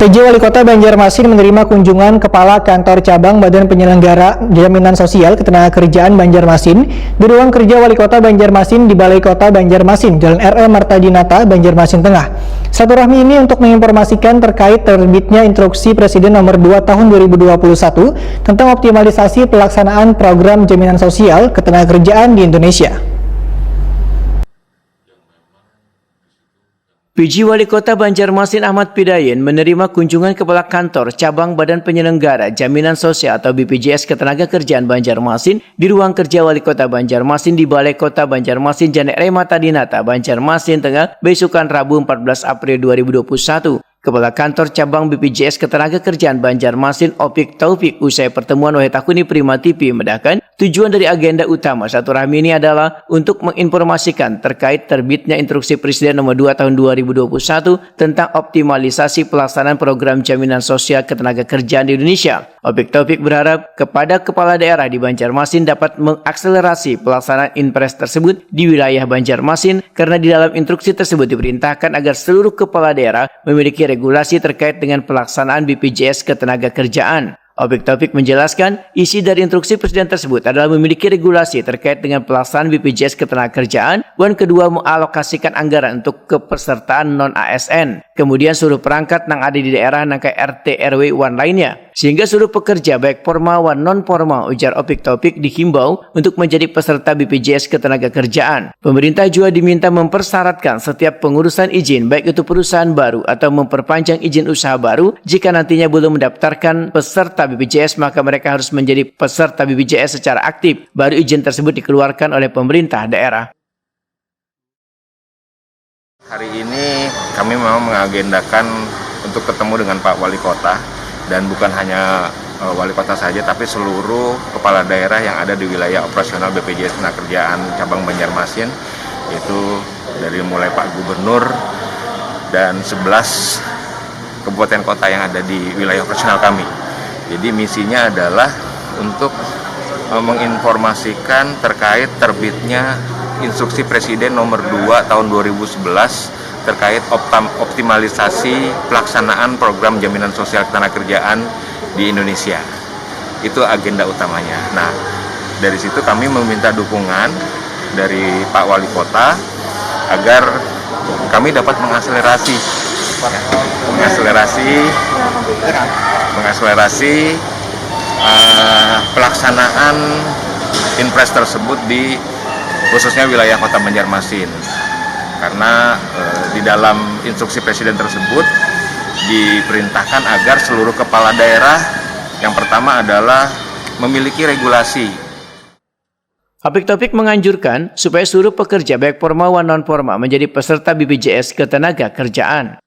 PJ Wali Kota Banjarmasin menerima kunjungan Kepala Kantor Cabang Badan Penyelenggara Jaminan Sosial Ketenagakerjaan Banjarmasin di ruang kerja Wali Kota Banjarmasin di Balai Kota Banjarmasin, Jalan R.E. Martadinata, Banjarmasin Tengah. Silaturahmi ini untuk menginformasikan terkait terbitnya Instruksi Presiden Nomor 2 Tahun 2021 tentang optimalisasi pelaksanaan program jaminan sosial ketenagakerjaan di Indonesia. PJ Wali Kota Banjarmasin Ahmad Pidayen menerima kunjungan Kepala Kantor Cabang Badan Penyelenggara Jaminan Sosial atau BPJS Ketenagakerjaan Banjarmasin di ruang kerja Wali Kota Banjarmasin di Balai Kota Banjarmasin, Jalan R.E. Martadinata, Banjarmasin Tengah, besokan Rabu 14 April 2021. Kepala Kantor Cabang BPJS Ketenagakerjaan Banjarmasin Opik Taufik usai pertemuan Wahetakuni Prima TV mendahkan tujuan dari agenda utama silaturahmi ini adalah untuk menginformasikan terkait terbitnya Instruksi Presiden Nomor 2 Tahun 2021 tentang optimalisasi pelaksanaan program jaminan sosial ketenagakerjaan di Indonesia. Opik Taufik berharap kepada kepala daerah di Banjarmasin dapat mengakselerasi pelaksanaan impres tersebut di wilayah Banjarmasin karena di dalam instruksi tersebut diperintahkan agar seluruh kepala daerah memiliki regulasi terkait dengan pelaksanaan BPJS Ketenagakerjaan. Opik Taufik menjelaskan, isi dari instruksi Presiden tersebut adalah memiliki regulasi terkait dengan pelaksanaan BPJS Ketenagakerjaan, dan kedua mengalokasikan anggaran untuk kepesertaan non-ASN. Kemudian seluruh perangkat yang ada di daerah nangka RT RW wan lainnya. Sehingga seluruh pekerja baik formal wan non-formal, ujar Opik Taufik, dihimbau untuk menjadi peserta BPJS Ketenagakerjaan. Pemerintah juga diminta mempersyaratkan setiap pengurusan izin baik itu perusahaan baru atau memperpanjang izin usaha baru jika nantinya belum mendaftarkan peserta BPJS maka mereka harus menjadi peserta BPJS secara aktif. Baru izin tersebut dikeluarkan oleh pemerintah daerah. Hari ini kami memang mengagendakan untuk ketemu dengan Pak Wali Kota, dan bukan hanya Wali Kota saja tapi seluruh kepala daerah yang ada di wilayah operasional BPJS Ketenagakerjaan Cabang Banjarmasin, yaitu dari mulai Pak Gubernur dan 11 kabupaten kota yang ada di wilayah operasional kami. Jadi misinya adalah untuk menginformasikan terkait terbitnya Instruksi Presiden Nomor 2 Tahun 2011 terkait optimalisasi pelaksanaan program jaminan sosial ketenagakerjaan di Indonesia. Itu agenda utamanya. Nah, dari situ kami meminta dukungan dari Pak Wali Kota agar kami dapat mengakselerasi pelaksanaan impres tersebut di khususnya wilayah Kota Banjarmasin, karena di dalam instruksi Presiden tersebut diperintahkan agar seluruh kepala daerah yang pertama adalah memiliki regulasi. Opik Taufik menganjurkan supaya seluruh pekerja baik formal dan non-formal menjadi peserta BPJS Ketenagakerjaan.